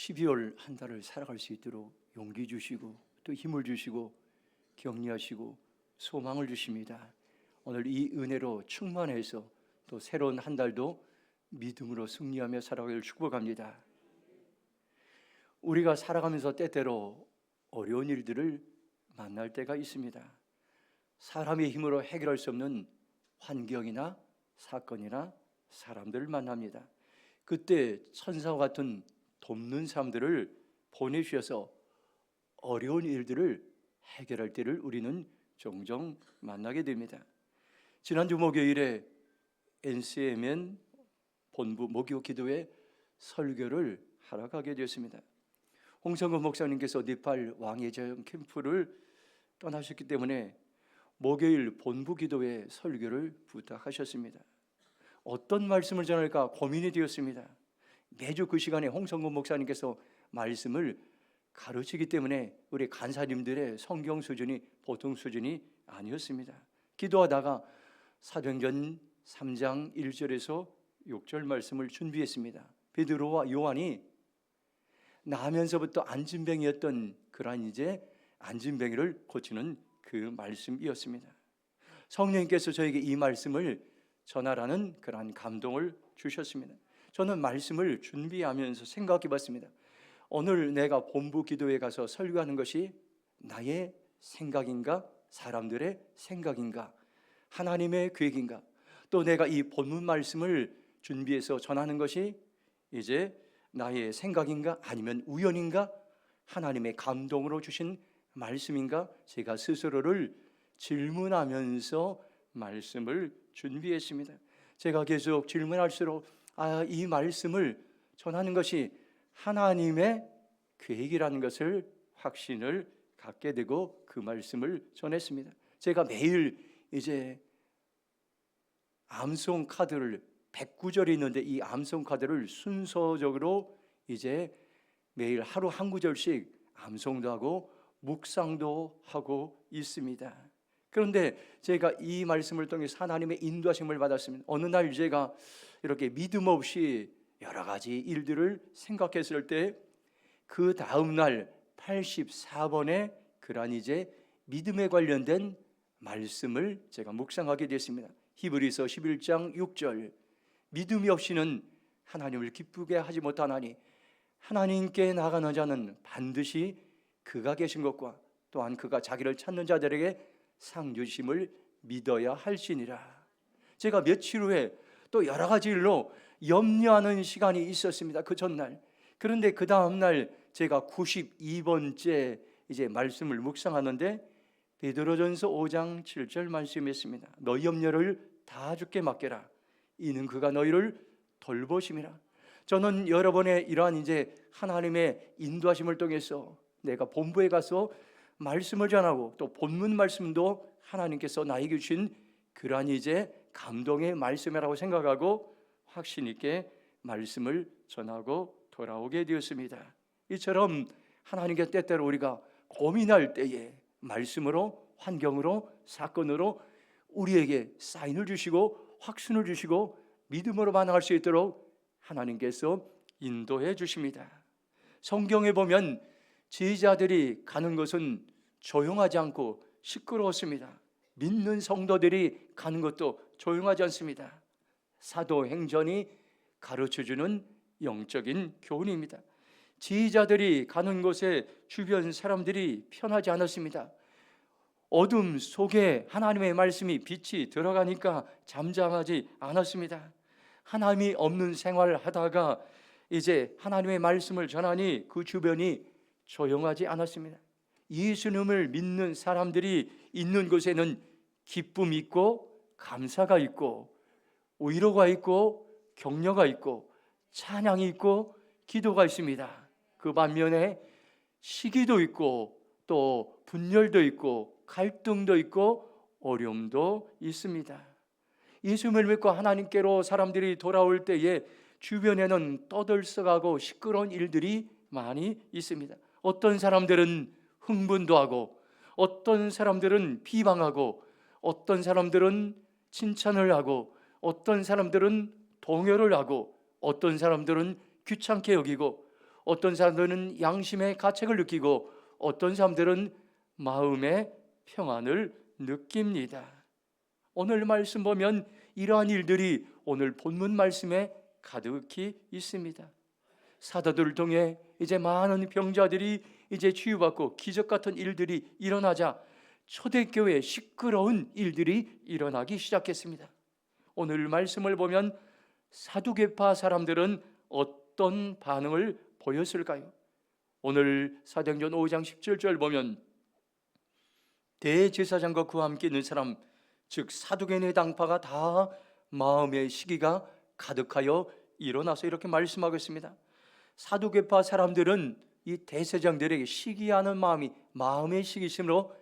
12월 한 달을 살아갈 수 있도록 용기 주시고 또 힘을 주시고 격려하시고 소망을 주십니다. 오늘 이 은혜로 충만해서 또 새로운 한 달도 믿음으로 승리하며 살아가기를 축복합니다. 우리가 살아가면서 때때로 어려운 일들을 만날 때가 있습니다. 사람의 힘으로 해결할 수 없는 환경이나 사건이나 사람들을 만납니다. 그때 천사와 같은 돕는 사람들을 보내주셔서 어려운 일들을 해결할 때를 우리는 종종 만나게 됩니다. 지난주 목요일에 NCMN 본부 목요 기도회 설교를 하러 가게 되었습니다. 홍성근 목사님께서 네팔 왕예자영 캠프를 떠나셨기 때문에 목요일 본부 기도회 설교를 부탁하셨습니다. 어떤 말씀을 전할까 고민이 되었습니다. 매주 그 시간에 홍성근 목사님께서 말씀을 가르치기 때문에 우리 간사님들의 성경 수준이 보통 수준이 아니었습니다. 기도하다가 사도행전 3장 1절에서 6절 말씀을 준비했습니다. 베드로와 요한이 나면서부터 안진뱅이였던 그러한 이제 안진뱅이를 고치는 그 말씀이었습니다. 성령님께서 저에게 이 말씀을 전하라는 그러한 감동을 주셨습니다. 저는 말씀을 준비하면서 생각해 봤습니다. 오늘 내가 본부 기도에 가서 설교하는 것이 나의 생각인가? 사람들의 생각인가? 하나님의 계획인가? 또 내가 이 본문 말씀을 준비해서 전하는 것이 이제 나의 생각인가? 아니면 우연인가? 하나님의 감동으로 주신 말씀인가? 제가 스스로를 질문하면서 말씀을 준비했습니다. 제가 계속 질문할수록 이 말씀을 전하는 것이 하나님의 계획이라는 것을 확신을 갖게 되고 그 말씀을 전했습니다. 제가 매일 이제 암송 카드를 109절이 있는데 이 암송 카드를 순서적으로 이제 매일 하루 한 구절씩 암송도 하고 묵상도 하고 있습니다. 그런데 제가 이 말씀을 통해서 하나님의 인도하심을 받았습니다. 어느 날 제가 이렇게 믿음 없이 여러 가지 일들을 생각했을 때 그 다음 날 84번의 그러한 이제 믿음에 관련된 말씀을 제가 묵상하게 됐습니다. 히브리서 11장 6절 믿음이 없이는 하나님을 기쁘게 하지 못하나니 하나님께 나가는 자는 반드시 그가 계신 것과 또한 그가 자기를 찾는 자들에게 상 주심을 믿어야 할지니라. 제가 며칠 후에 또 여러 가지 일로 염려하는 시간이 있었습니다. 그 전날. 그런데 그 다음 날 제가 92번째 이제 말씀을 묵상하는데 베드로전서 5장 7절 말씀했습니다. 너희 염려를 다 주께 맡겨라. 이는 그가 너희를 돌보심이라. 저는 여러 번의 이러한 이제 하나님의 인도하심을 통해서 내가 본부에 가서 말씀을 전하고 또 본문 말씀도 하나님께서 나에게 주신 그러한 이제 감동의 말씀이라고 생각하고 확신 있게 말씀을 전하고 돌아오게 되었습니다. 이처럼 하나님께 때때로 우리가 고민할 때에 말씀으로 환경으로 사건으로 우리에게 사인을 주시고 확신을 주시고 믿음으로 반응할 수 있도록 하나님께서 인도해 주십니다. 성경에 보면 제자들이 가는 것은 조용하지 않고 시끄러웠습니다. 믿는 성도들이 가는 것도 조용하지 않습니다. 사도행전이 가르쳐주는 영적인 교훈입니다. 제자들이 가는 곳에 주변 사람들이 편하지 않았습니다. 어둠 속에 하나님의 말씀이 빛이 들어가니까 잠잠하지 않았습니다. 하나님이 없는 생활을 하다가 이제 하나님의 말씀을 전하니 그 주변이 조용하지 않았습니다. 예수님을 믿는 사람들이 있는 곳에는 기쁨이 있고 감사가 있고 위로가 있고 격려가 있고 찬양이 있고 기도가 있습니다. 그 반면에 시기도 있고 또 분열도 있고 갈등도 있고 어려움도 있습니다. 예수님을 믿고 하나님께로 사람들이 돌아올 때에 주변에는 떠들썩하고 시끄러운 일들이 많이 있습니다. 어떤 사람들은 흥분도 하고 어떤 사람들은 비방하고 어떤 사람들은 칭찬을 하고 어떤 사람들은 동요를 하고 어떤 사람들은 귀찮게 여기고 어떤 사람들은 양심의 가책을 느끼고 어떤 사람들은 마음의 평안을 느낍니다. 오늘 말씀 보면 이러한 일들이 오늘 본문 말씀에 가득히 있습니다. 사도들을 통해 이제 많은 병자들이 이제 치유받고 기적 같은 일들이 일어나자 초대교회에 시끄러운 일들이 일어나기 시작했습니다. 오늘 말씀을 보면 사두개파 사람들은 어떤 반응을 보였을까요? 오늘 사도행전 5장 17절 보면 대제사장과 그와 함께 있는 사람, 즉 사두개인의 당파가 다 마음의 시기가 가득하여 일어나서 이렇게 말씀하고 있습니다. 사두개파 사람들은 이 대제사장들에게 시기하는 마음의 시기심으로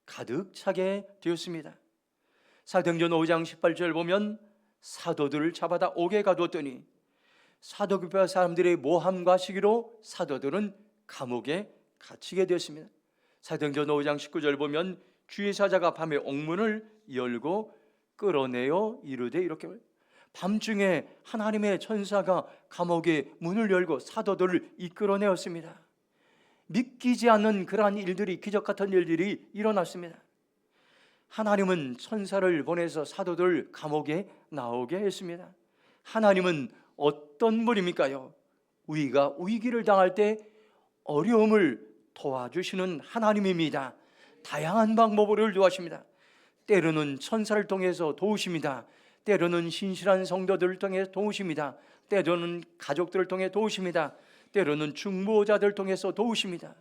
가득 차게 되었습니다. 사도행전 5장 18절 보면 사도들을 잡아다 옥에 가두었더니 사두개파 사람들의 모함과 시기로 사도들은 감옥에 갇히게 되었습니다. 사도행전 5장 19절 보면 주의 사자가 밤에 옥문을 열고 끌어내어 이르되, 이렇게 밤중에 하나님의 천사가 감옥의 문을 열고 사도들을 이끌어내었습니다. 믿기지 않는 그러한 일들이, 기적 같은 일들이 일어났습니다. 하나님은 천사를 보내서 사도들 감옥에 나오게 했습니다. 하나님은 어떤 분입니까요? 우리가 위기를 당할 때 어려움을 도와주시는 하나님입니다. 다양한 방법으로 도와십니다. 때로는 천사를 통해서 도우십니다. 때로는 신실한 성도들을 통해 도우십니다. 때로는 가족들을 통해 도우십니다. 때로는 중보자들을 통해서 도우십니다.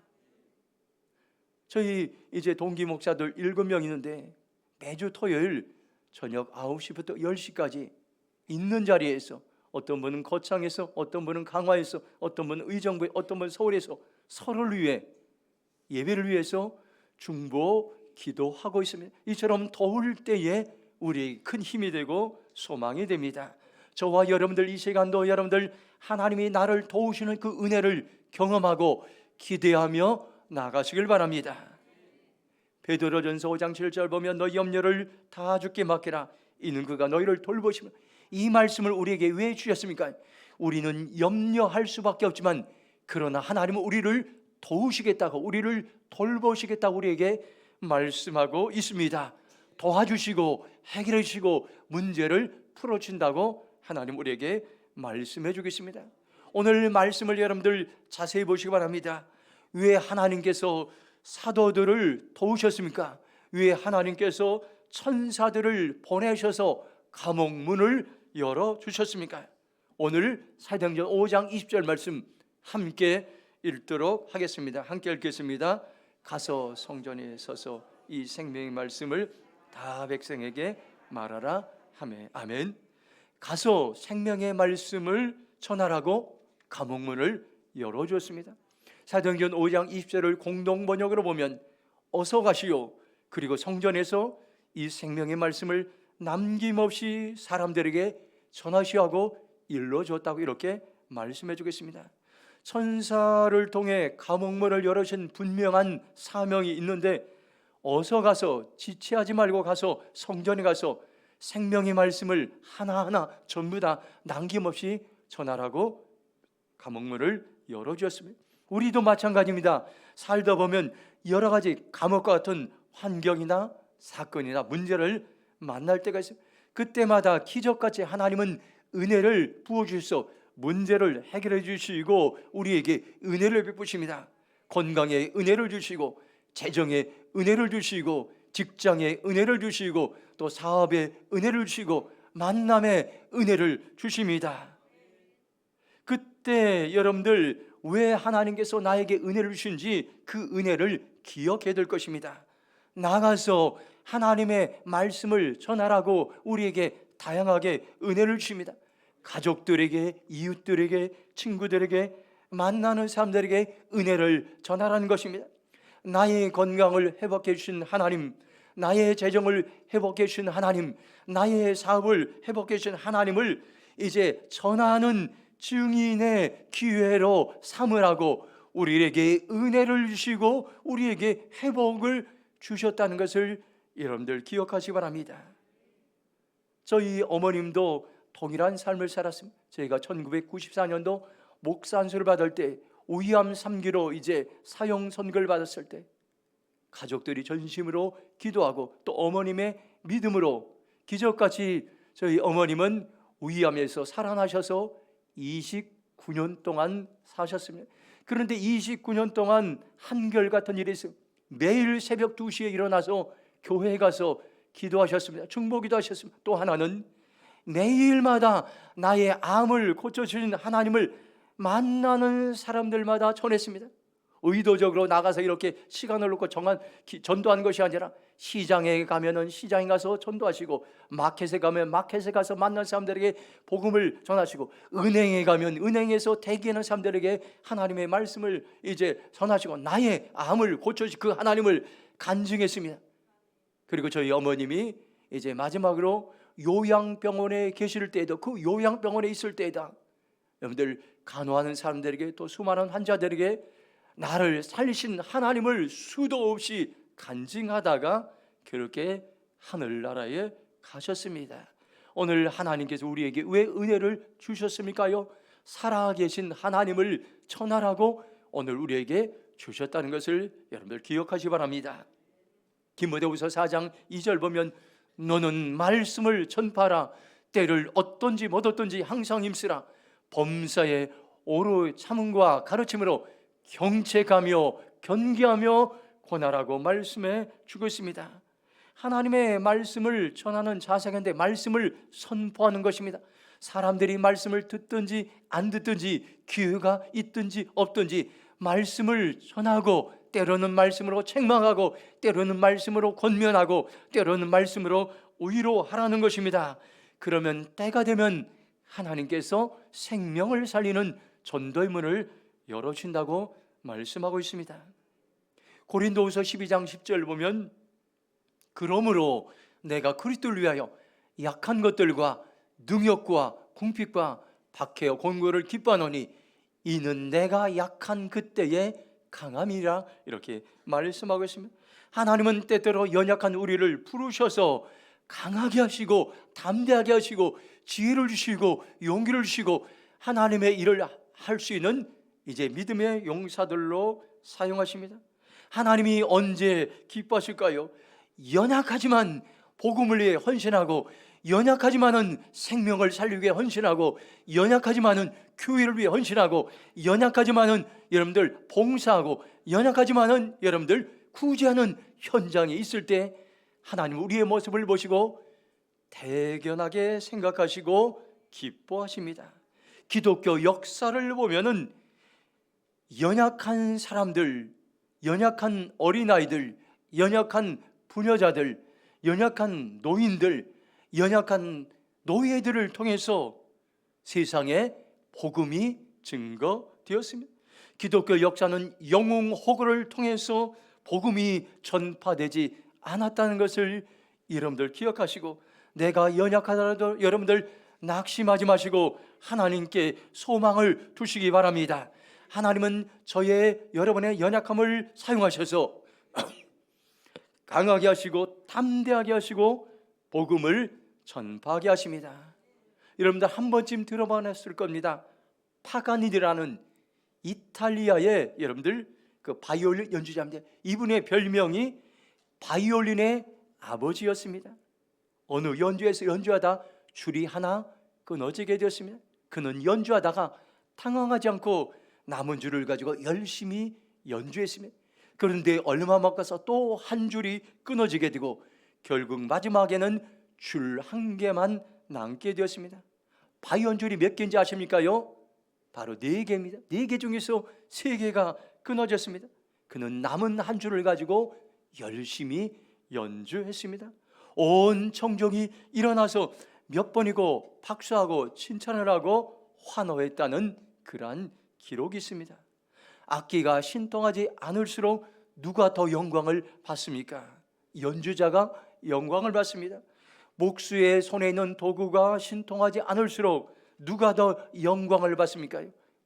저희 이제 동기 목사들 7명 있는데 매주 토요일 저녁 9시부터 10시까지 있는 자리에서, 어떤 분은 거창에서, 어떤 분은 강화에서, 어떤 분은 의정부에, 어떤 분은 서울에서 서로를 위해, 예배를 위해서 중보 기도하고 있습니다. 이처럼 더울 때에 우리에게 큰 힘이 되고 소망이 됩니다. 저와 여러분들 이 시간도 여러분들 하나님이 나를 도우시는 그 은혜를 경험하고 기대하며 나가시길 바랍니다. 베드로전서 5장 7절 보면 너희 염려를 다 주께 맡기라, 이는 그가 너희를 돌보시며. 이 말씀을 우리에게 왜 주셨습니까? 우리는 염려할 수밖에 없지만 그러나 하나님은 우리를 도우시겠다고, 우리를 돌보시겠다고 우리에게 말씀하고 있습니다. 도와주시고 해결해 주시고 문제를 풀어준다고 하나님 우리에게 말씀해 주겠습니다. 오늘 말씀을 여러분들 자세히 보시기 바랍니다. 왜 하나님께서 사도들을 도우셨습니까? 왜 하나님께서 천사들을 보내셔서 감옥 문을 열어주셨습니까? 오늘 사도행전 5장 20절 말씀 함께 읽도록 하겠습니다. 함께 읽겠습니다. 가서 성전에 서서 이 생명의 말씀을 다 백성에게 말하라 하매. 아멘. 가서 생명의 말씀을 전하라고 감옥문을 열어주었습니다. 사도행전 5장 20절을 공동 번역으로 보면 어서 가시오, 그리고 성전에서 이 생명의 말씀을 남김없이 사람들에게 전하시오 하고 일러주었다고 이렇게 말씀해 주겠습니다. 천사를 통해 감옥문을 열으신 분명한 사명이 있는데 어서 가서, 지체하지 말고 가서 성전에 가서 생명의 말씀을 하나하나 전부 다 남김없이 전하라고 감옥문을 열어주었습니다. 우리도 마찬가지입니다. 살다 보면 여러 가지 감옥과 같은 환경이나 사건이나 문제를 만날 때가 있어요. 그때마다 기적같이 하나님은 은혜를 부어주셔서 문제를 해결해 주시고 우리에게 은혜를 베푸십니다. 건강에 은혜를 주시고, 재정에 은혜를 주시고, 직장에 은혜를 주시고, 또 사업에 은혜를 주시고, 만남에 은혜를 주십니다. 그때 여러분들 왜 하나님께서 나에게 은혜를 주신지 그 은혜를 기억해야 될 것입니다. 나가서 하나님의 말씀을 전하라고 우리에게 다양하게 은혜를 주십니다. 가족들에게, 이웃들에게, 친구들에게, 만나는 사람들에게 은혜를 전하라는 것입니다. 나의 건강을 회복해 주신 하나님, 나의 재정을 회복해 주신 하나님, 나의 사업을 회복해 주신 하나님을 이제 전하는 증인의 기회로 삼으라고 우리에게 은혜를 주시고 우리에게 회복을 주셨다는 것을 여러분들 기억하시기 바랍니다. 저희 어머님도 동일한 삶을 살았습니다. 저희가 1994년도 목사 안수를 받을 때 위암 3기로 이제 사형 선고를 받았을 때 가족들이 전심으로 기도하고 또 어머님의 믿음으로 기적같이 저희 어머님은 위암에서 살아나셔서 29년 동안 사셨습니다. 그런데 29년 동안 한결같은 일이 있어요. 매일 새벽 2시에 일어나서 교회에 가서 기도하셨습니다. 중보기도 하셨습니다. 또 하나는 매일마다 나의 암을 고쳐주신 하나님을 만나는 사람들마다 전했습니다. 의도적으로 나가서 이렇게 시간을 놓고 전도한 것이 아니라 시장에 가면은 시장에 가서 전도하시고, 마켓에 가면 마켓에 가서 만난 사람들에게 복음을 전하시고, 은행에 가면 은행에서 대기하는 사람들에게 하나님의 말씀을 이제 전하시고, 나의 암을 고쳐주신 그 하나님을 간증했습니다. 그리고 저희 어머님이 이제 마지막으로 요양병원에 계실 때에도, 그 요양병원에 있을 때에다 여러분들 간호하는 사람들에게 또 수많은 환자들에게 나를 살리신 하나님을 수도 없이 간증하다가 그렇게 하늘나라에 가셨습니다. 오늘 하나님께서 우리에게 왜 은혜를 주셨습니까요? 살아계신 하나님을 전하라고 오늘 우리에게 주셨다는 것을 여러분들 기억하시기 바랍니다. 디모데후서 4장 2절 보면 너는 말씀을 전파하라. 때를 어떤지 못 어떤지 항상 힘쓰라. 범사에 오로 참음과 가르침으로 경책하며 견기하며 권하라고 말씀해 주고 있습니다. 하나님의 말씀을 전하는 자세인데 말씀을 선포하는 것입니다. 사람들이 말씀을 듣든지 안 듣든지 기회가 있든지 없든지 말씀을 전하고, 때로는 말씀으로 책망하고, 때로는 말씀으로 권면하고, 때로는 말씀으로 위로하라는 것입니다. 그러면 때가 되면 하나님께서 생명을 살리는 전도의 문을 열어준다고 말씀하고 있습니다. 고린도후서 12장 10절 보면 그러므로 내가 그리스도를 위하여 약한 것들과 능욕과 궁핍과 박해와 곤고를 기뻐하노니 이는 내가 약한 그때의 강함이라, 이렇게 말씀하고 있습니다. 하나님은 때때로 연약한 우리를 부르셔서 강하게 하시고 담대하게 하시고 지혜를 주시고 용기를 주시고 하나님의 일을 할 수 있는 이제 믿음의 용사들로 사용하십니다. 하나님이 언제 기뻐하실까요? 연약하지만 복음을 위해 헌신하고, 연약하지만은 생명을 살리기 위해 헌신하고, 연약하지만은 교회를 위해 헌신하고, 연약하지만은 여러분들 봉사하고, 연약하지만은 여러분들 구제하는 현장에 있을 때 하나님 우리의 모습을 보시고 대견하게 생각하시고 기뻐하십니다. 기독교 역사를 보면은 연약한 사람들, 연약한 어린아이들, 연약한 부녀자들, 연약한 노인들, 연약한 노예들을 통해서 세상에 복음이 증거되었습니다. 기독교 역사는 영웅 호구를 통해서 복음이 전파되지 않았다는 것을 여러분들 기억하시고, 내가 연약하더라도 여러분들 낙심하지 마시고 하나님께 소망을 두시기 바랍니다. 하나님은 여러분의 연약함을 사용하셔서 강하게 하시고 담대하게 하시고 복음을 전파하게 하십니다. 여러분들 한 번쯤 들어봤을 겁니다. 파가니디라는 이탈리아의 여러분들 그 바이올린 연주자입니다. 이분의 별명이 바이올린의 아버지였습니다. 어느 연주에서 연주하다 줄이 하나 끊어지게 되었습니다. 그는 연주하다가 당황하지 않고 남은 줄을 가지고 열심히 연주했습니다. 그런데 얼마 못 가서 또 한 줄이 끊어지게 되고 결국 마지막에는 줄 한 개만 남게 되었습니다. 바이올린 줄이 몇 개인지 아십니까요? 바로 4개입니다. 4개 중에서 3개가 끊어졌습니다. 그는 남은 한 줄을 가지고 열심히 연주했습니다. 온 청중이 일어나서 몇 번이고 박수하고 칭찬을 하고 환호했다는 그러한 기록이 있습니다. 악기가 신통하지 않을수록 누가 더 영광을 받습니까? 연주자가 영광을 받습니다. 목수의 손에 있는 도구가 신통하지 않을수록 누가 더 영광을 받습니까?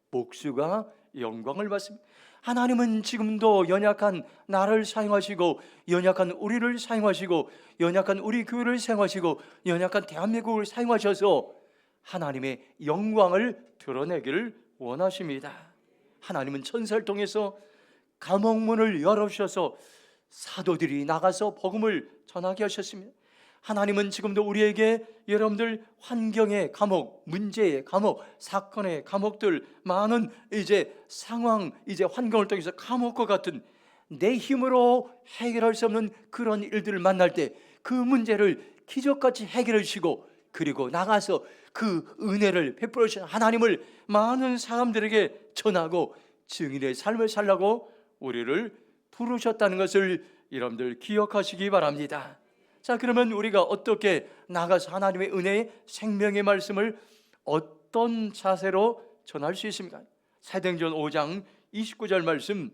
목수가 영광을 받습니다. 하나님은 지금도 연약한 나를 사용하시고, 연약한 우리를 사용하시고, 연약한 우리 교회를 사용하시고, 연약한 대한민국을 사용하셔서 하나님의 영광을 드러내기를 원하십니다. 하나님은 천사를 통해서 감옥문을 열어주셔서 사도들이 나가서 복음을 전하게 하셨습니다. 하나님은 지금도 우리에게 여러분들 환경의 감옥, 문제의 감옥, 사건의 감옥들, 많은 이제 상황, 이제 환경을 통해서 감옥과 같은 내 힘으로 해결할 수 없는 그런 일들을 만날 때 그 문제를 기적같이 해결해 주시고, 그리고 나가서 그 은혜를 베풀어 주신 하나님을 많은 사람들에게 전하고 증인의 삶을 살라고 우리를 부르셨다는 것을 여러분들 기억하시기 바랍니다. 자, 그러면 우리가 어떻게 나가서 하나님의 은혜의 생명의 말씀을 어떤 자세로 전할 수 있습니까? 사도행전 5장 29절 말씀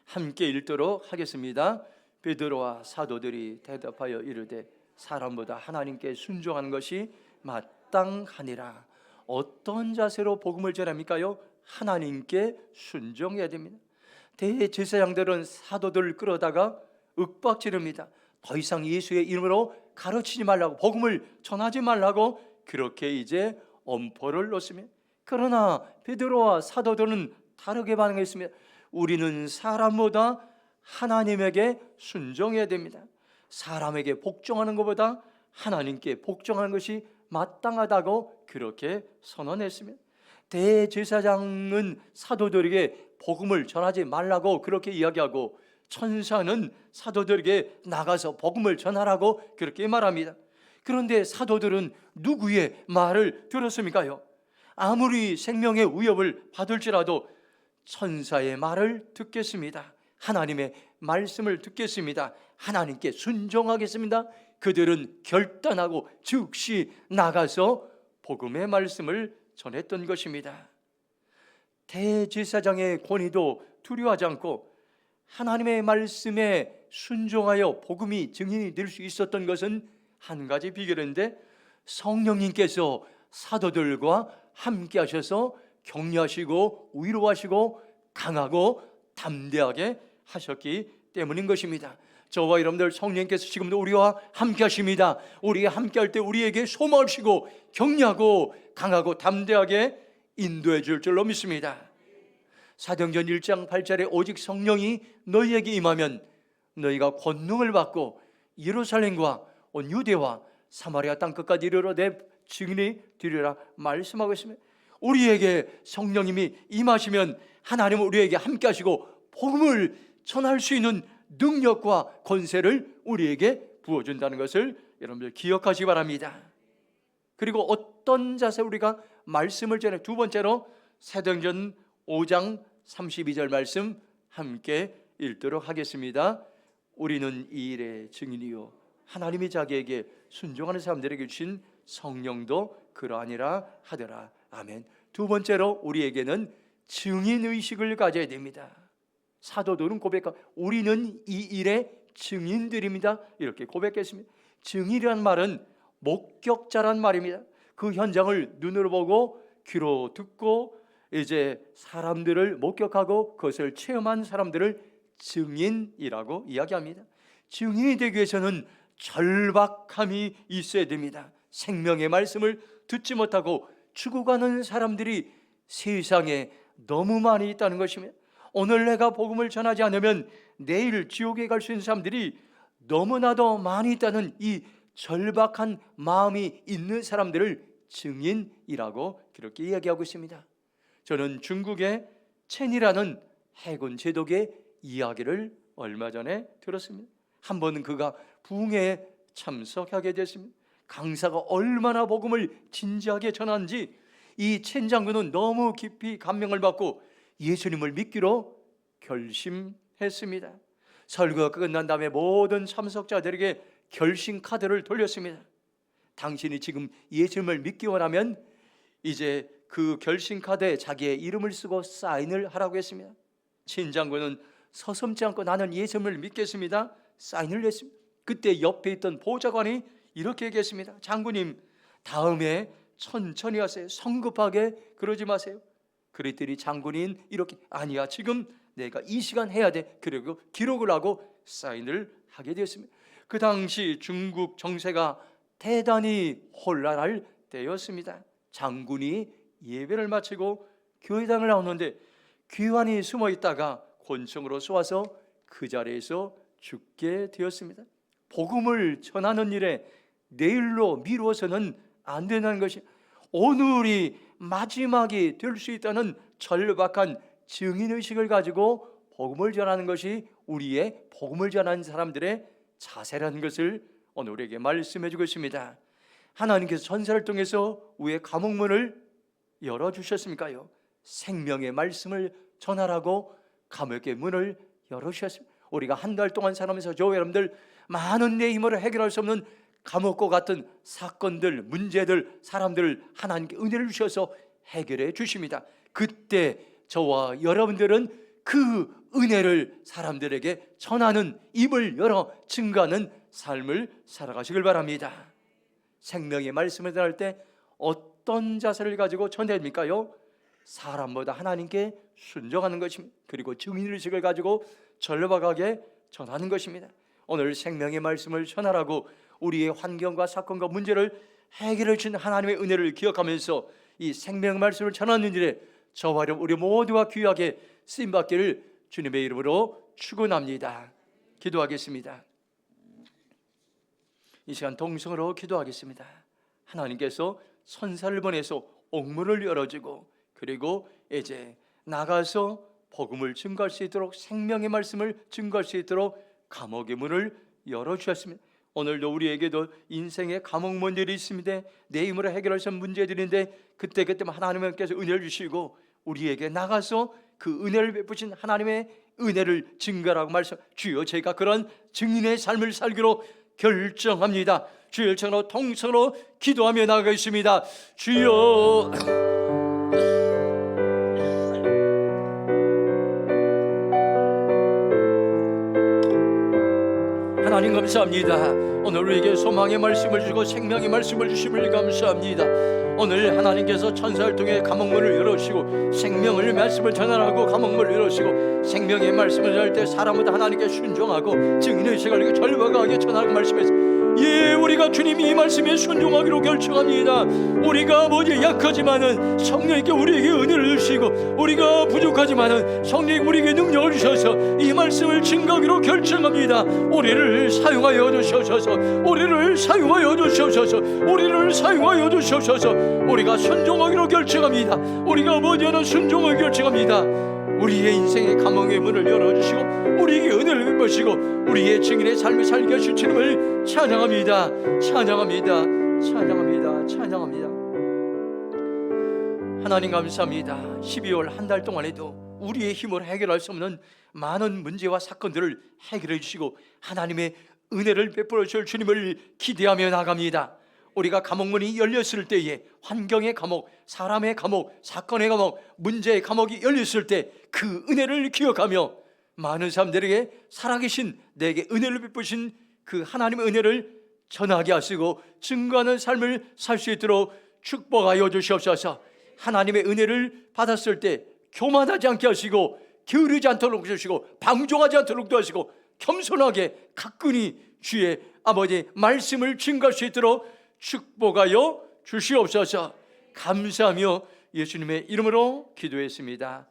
함께 읽도록 하겠습니다. 베드로와 사도들이 대답하여 이르되 사람보다 하나님께 순종하는 것이 마땅하니라. 어떤 자세로 복음을 전합니까요? 하나님께 순종해야 됩니다. 대제사장들은 사도들을 끌어다가 윽박지릅니다. 더 이상 예수의 이름으로 가르치지 말라고, 복음을 전하지 말라고 그렇게 이제 엄포를 놓습니다. 그러나 베드로와 사도들은 다르게 반응했습니다. 우리는 사람보다 하나님에게 순종해야 됩니다. 사람에게 복종하는 것보다 하나님께 복종하는 것이 마땅하다고 그렇게 선언했습니다. 대제사장은 사도들에게 복음을 전하지 말라고 그렇게 이야기하고, 천사는 사도들에게 나가서 복음을 전하라고 그렇게 말합니다. 그런데 사도들은 누구의 말을 들었습니까요? 아무리 생명의 위협을 받을지라도 천사의 말을 듣겠습니다. 하나님의 말씀을 듣겠습니다. 하나님께 순종하겠습니다. 그들은 결단하고 즉시 나가서 복음의 말씀을 전했던 것입니다. 대제사장의 권위도 두려워하지 않고 하나님의 말씀에 순종하여 복음이 증인이 될 수 있었던 것은 한 가지 비결인데, 성령님께서 사도들과 함께 하셔서 격려하시고 위로하시고 강하고 담대하게 하셨기 때문인 것입니다. 저와 여러분들 성령님께서 지금도 우리와 함께 하십니다. 우리가 함께 할 때 우리에게 소망을 주시고 격려하고 강하고 담대하게 인도해 줄 줄로 믿습니다. 사도행전 1장 8절에 오직 성령이 너희에게 임하면 너희가 권능을 받고 예루살렘과 온 유대와 사마리아 땅 끝까지 이르러 내 증인이 되리라 말씀하고 있습니다. 우리에게 성령님이 임하시면 하나님은 우리에게 함께 하시고 복음을 전할 수 있는 능력과 권세를 우리에게 부어준다는 것을 여러분들 기억하시기 바랍니다. 그리고 어떤 자세 우리가 말씀을 전해, 두 번째로 사도행전 5장 32절 말씀 함께 읽도록 하겠습니다. 우리는 이 일의 증인이요 하나님이 자기에게 순종하는 사람들에게 주신 성령도 그러하니라 하더라. 아멘. 두 번째로 우리에게는 증인의식을 가져야 됩니다. 사도들은 고백하고 우리는 이 일의 증인들입니다 이렇게 고백했습니다. 증인이란 말은 목격자란 말입니다. 그 현장을 눈으로 보고 귀로 듣고 이제 사람들을 목격하고 그것을 체험한 사람들을 증인이라고 이야기합니다. 증인이 되기 위해서는 절박함이 있어야 됩니다. 생명의 말씀을 듣지 못하고 죽어가는 사람들이 세상에 너무 많이 있다는 것입니다. 오늘 내가 복음을 전하지 않으면 내일 지옥에 갈 수 있는 사람들이 너무나도 많이 있다는 이 절박한 마음이 있는 사람들을 증인이라고 그렇게 이야기하고 있습니다. 저는 중국의 첸이라는 해군 제독의 이야기를 얼마 전에 들었습니다. 한 번은 그가 부흥회에 참석하게 됐습니다. 강사가 얼마나 복음을 진지하게 전하는지 이 첸 장군은 너무 깊이 감명을 받고 예수님을 믿기로 결심했습니다. 설교가 끝난 다음에 모든 참석자들에게 결심 카드를 돌렸습니다. 당신이 지금 예수님을 믿기 원하면 이제 그 결심 카드에 자기의 이름을 쓰고 사인을 하라고 했습니다. 첸 장군은 서슴지 않고 나는 예수님을 믿겠습니다 사인을 했습니다. 그때 옆에 있던 보좌관이 이렇게 얘기했습니다. 장군님, 다음에 천천히 하세요. 성급하게 그러지 마세요. 그랬더니 장군인 이렇게 아니야, 지금 내가 이 시간 해야 돼. 그리고 기록을 하고 사인을 하게 되었습니다. 그 당시 중국 정세가 대단히 혼란할 때였습니다. 장군이 예배를 마치고 교회당을 나오는데 귀환이 숨어 있다가 권총으로 쏘아서 그 자리에서 죽게 되었습니다. 복음을 전하는 일에 내일로 미루어서는 안 된다는 것이, 오늘이 마지막이 될 수 있다는 절박한 증인의식을 가지고 복음을 전하는 것이 우리의 복음을 전하는 사람들의 자세라는 것을 오늘 우리에게 말씀해 주고 있습니다. 하나님께서 전사를 통해서 왜 감옥문을 열어주셨습니까요? 생명의 말씀을 전하라고 감옥의 문을 열어주셨습니다. 우리가 한 달 동안 살아가면서 저 여러분들 많은 내 힘으로 해결할 수 없는 감옥과 같은 사건들, 문제들, 사람들을 하나님께 은혜를 주셔서 해결해 주십니다. 그때 저와 여러분들은 그 은혜를 사람들에게 전하는, 입을 열어 증거하는 삶을 살아가시길 바랍니다. 생명의 말씀을 전할 때 어떤 자세를 가지고 전해입니까요? 사람보다 하나님께 순종하는 것입니다. 그리고 증인의식을 가지고 절박하게 전하는 것입니다. 오늘 생명의 말씀을 전하라고 우리의 환경과 사건과 문제를 해결해 주신 하나님의 은혜를 기억하면서 이 생명의 말씀을 전하는 일에 저와 우리 모두가 귀하게 쓰임받기를 주님의 이름으로 축원합니다. 기도하겠습니다. 이 시간 동성으로 기도하겠습니다. 하나님께서 천사를 보내서 옥문을 열어주고, 그리고 이제 나가서 복음을 증거할 수 있도록, 생명의 말씀을 증거할 수 있도록 감옥의 문을 열어주셨습니다. 오늘도 우리에게도 인생의 감옥문들이 있습니다. 내 힘으로 해결할 수 없는 문제들인데 그때그때 하나님께서 은혜를 주시고 우리에게 나가서 그 은혜를 베푸신 하나님의 은혜를 증거하라고 말씀. 주여, 제가 그런 증인의 삶을 살기로 결정합니다. 주여, 일청으로 통성으로 기도하며 나가겠습니다. 주여, 하나님 감사합니다. 오늘 우리에게 소망의 말씀을 주시고 생명의 말씀을 주심을 감사합니다. 오늘 하나님께서 천사를 통해 감옥문을 열어주시고 생명의 말씀을 전하라고 감옥문을 열어주시고 생명의 말씀을 전할 때 사람보다 하나님께 순종하고 증인의식을 절박하게 전하라고 말씀했습니다. 예, 우리가 주님 이 말씀에 순종하기로 결정합니다. 우리가 약하지만은 성령님께 우리에게 은혜를 주시고, 우리가 부족하지만은 성령님 우리에게 능력을 주셔서 이 말씀을 증거하기로 결정합니다. 우리를 사용하여 주시옵소서. 우리를 사용하여 주시옵소서. 우리를 사용하여 주시옵소서. 우리가 순종하기로 결정합니다. 우리가 순종하기로 결정합니다. 우리의 인생의 감옥의 문을 열어주시고 우리에게 은혜를 베푸시고 우리의 증인의 삶을 살게 하실 주님을 찬양합니다. 찬양합니다. 찬양합니다. 찬양합니다. 하나님 감사합니다. 12월 한 달 동안에도 우리의 힘으로 해결할 수 없는 많은 문제와 사건들을 해결해 주시고 하나님의 은혜를 베풀어 주실 주님을 기대하며 나갑니다. 우리가 감옥문이 열렸을 때에 환경의 감옥, 사람의 감옥, 사건의 감옥, 문제의 감옥이 열렸을 때 그 은혜를 기억하며 많은 사람들에게 살아계신 내게 은혜를 베푸신 그 하나님의 은혜를 전하게 하시고 증거하는 삶을 살 수 있도록 축복하여 주시옵소서. 하나님의 은혜를 받았을 때 교만하지 않게 하시고 게으르지 않도록 하시고 방종하지 않도록 도와주시고 겸손하게 가뿐히 주의 아버지 말씀을 증거할 수 있도록 축복하여 주시옵소서. 감사하며 예수님의 이름으로 기도했습니다.